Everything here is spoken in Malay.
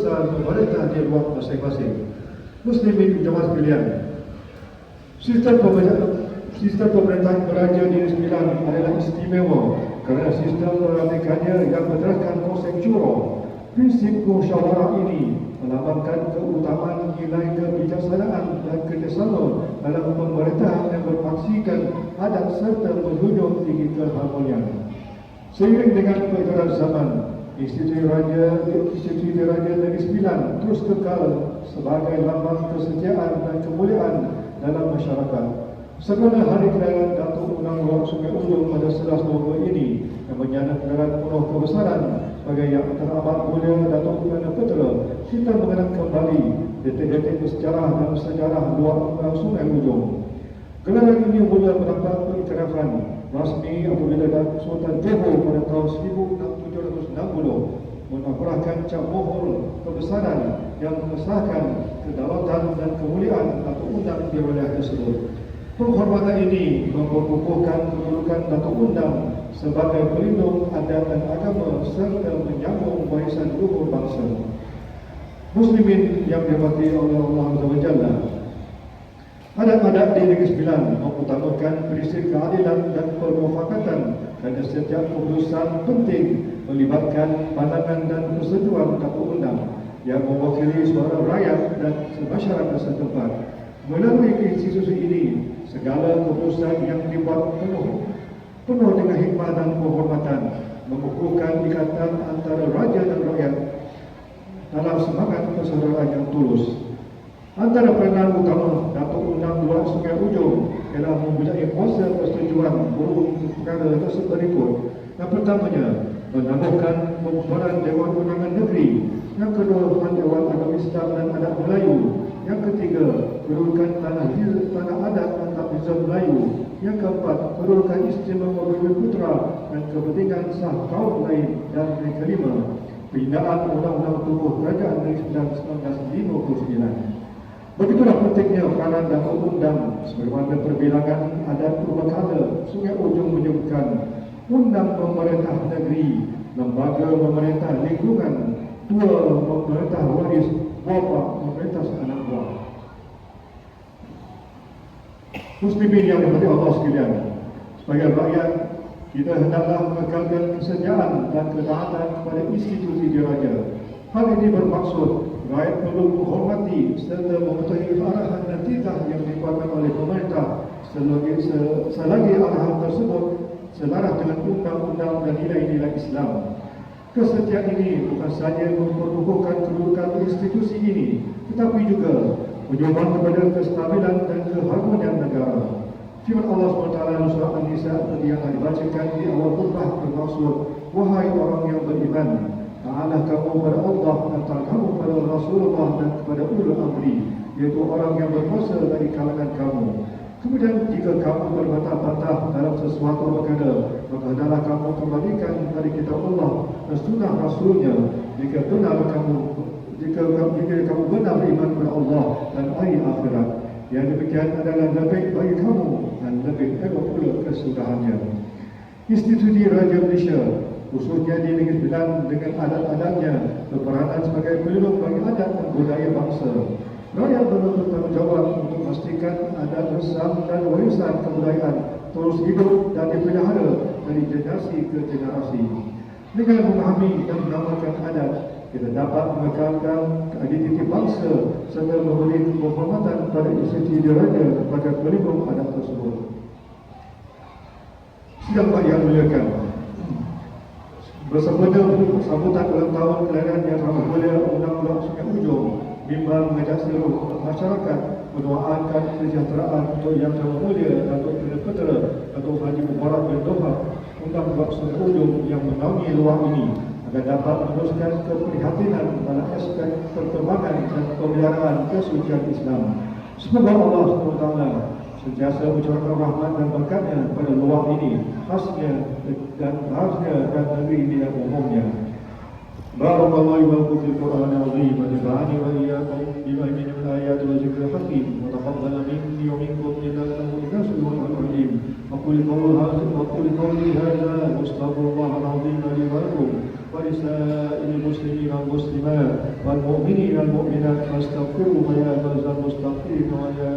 besar pemerintah di luar masing-masing. Muslimin jemaah sekalian, sistem pemerintahan Raja Negeri Sembilan adalah istimewa kerana sistem peradikannya yang berdasarkan konsep syura. Prinsip musyawarah ini melambangkan keutamaan nilai kebijaksanaan dan kerjasama dalam pemerintahan yang berpaksikan adat serta menjunjung tinggi keharmonian. Seiring dengan perjalanan zaman, Institusi Raja Negeri Sembilan terus kekal sebagai lambang kesetiaan dan kemuliaan dalam masyarakat. Segala hari kelahiran Datuk Undang Luar Sungai Ujong pada 11 November ini yang menyatakan penuh kebesaran sebagai yang teramat mulia Datuk Perdana Putera, kita mengenang kembali detik-detik bersejarah dan sejarah luar Sungai Ujong. Gelaran ini mula mendapat pengiktirafan rasmi apabila Datuk Sultan Johor pada tahun 1760 menaburkan cap mohon kebesaran yang mengesahkan kedaulatan dan kemuliaan Datuk Undang di wilayah tersebut. Penghormatan ini memperkukuhkan kedudukan Datuk Undang sebagai pelindung adat dan agama serta menyambung warisan luhur bangsa. Muslimin yang dirahmati oleh Allah SWT, adat-adat di Negeri Sembilan mengutamakan prinsip keadilan dan permufakatan kerana setiap keputusan penting melibatkan pandangan dan persetujuan Datuk Undang yang mewakili suara rakyat dan masyarakat setempat. Melalui institusi ini, segala keputusan yang dibuat penuh dengan hikmah dan penghormatan, mengukuhkan ikatan antara raja dan rakyat dalam semangat persaudaraan yang tulus. Antara peranan utama Datuk Undang Luar Sungai Ujong ialah mempunyai kuasa persetujuan berupa perkara tersebut berikut. Yang pertamanya, menambahkan pembubaran Dewan Undangan Negeri. Yang kedua, Dewan Agama Islam dan Adat Melayu. Yang ketiga, kedudukan tanah adat antara Rizal Melayu. Yang keempat, kedudukan istimewa Bumi Putra dan kepentingan sah kaum lain. Dan yang kelima, pindaan Undang-Undang Tubuh Kerajaan Negeri Sembilan 1959. Begitulah pentingnya peranan Datuk Undang sebagaimana perbilangan adat purbakala Sungai Ujong menyebutkan Undang Pemerintah Negeri, Lembaga Pemerintah Lingkungan, Tua Pemerintah Waris, Bapa Pemerintah Anak Buah. Muslimin yang dirahmati Allah sekalian, sebagai rakyat kita hendaklah mengekalkan kesetiaan dan ketaatan kepada institusi diraja. Hal ini bermaksud rakyat perlu menghormati serta mematuhi arahan dan titah yang dikeluarkan oleh pemerintah selagi arahan tersebut selaras dengan undang-undang dan nilai-nilai Islam. Kesetiaan ini bukan sahaja memperkukuhkan kedudukan institusi ini, tetapi juga menyumbang kepada kestabilan dan keharmonian negara. Firman Allah SWT dalam surah An-Nisa yang dibacakan di awal khutbah bermaksud, wahai orang yang beriman, ta'ala kamu kepada Allah dan ta'ala kamu kepada Rasulullah dan kepada ulul amri, iaitu orang yang berkuasa dari kalangan kamu. Kemudian jika kamu berbantah-bantah dalam sesuatu perkara, maka hendaklah kamu kembalikan dari kitab Allah dan sunnah Rasulnya jika kamu benar beriman kepada Allah dan hari akhirat. Yang demikian adalah lebih bagi kamu dan lebih elok pula kesudahannya. Institusi Raja Malaysia khususnya di Negeri Sembilan dengan adat-adatnya berperanan sebagai pelindung bagi adat dan budaya bangsa. Rakyat bertanggungjawab untuk memastikan adat resam dan warisan kebudayaan terus hidup dan dipelihara dari generasi ke generasi. Dengan memahami dan mengamalkan adat, kita dapat mengekalkan identiti bangsa serta memberi penghormatan pada institusi diraja kepada pelindung adat tersebut. Sidang Pak yang muliakan, bersempena sambutan ulang tahun kelahiran yang amat mulia Undang-Undang Sungai Ujong, bimbang mengajak seluruh masyarakat mendoakan kesejahteraan untuk yang amat mulia Datuk Perdana Putera Datuk Haji Mubarak bin Doha Undang-Undang Sungai Ujong yang menaungi luar ini agar dapat meneruskan keprihatinan dalam aspek perkembangan dan pemeliharaan kesucian Islam. Semoga Allah SWT sentiasa mencurahkan rahmat dan berkatnya pada luar ini, khasnya dan negeri ini yang umumnya. Barakallahu wa lakum fil Qur'anil azim wa nafa'ani wa iyyakum bima fihi min ayati wa dzikril hakim wa taqabbal minni wa minkum innahu samii'un 'aliim. Aqulu qawli hadza wa astaghfirullahal azim li wa lakum wa lisa'iril muslimina wal muslimat wal mu'minin wal mu'minat fastaghfiruhu ya rabbal mustaqim wa ya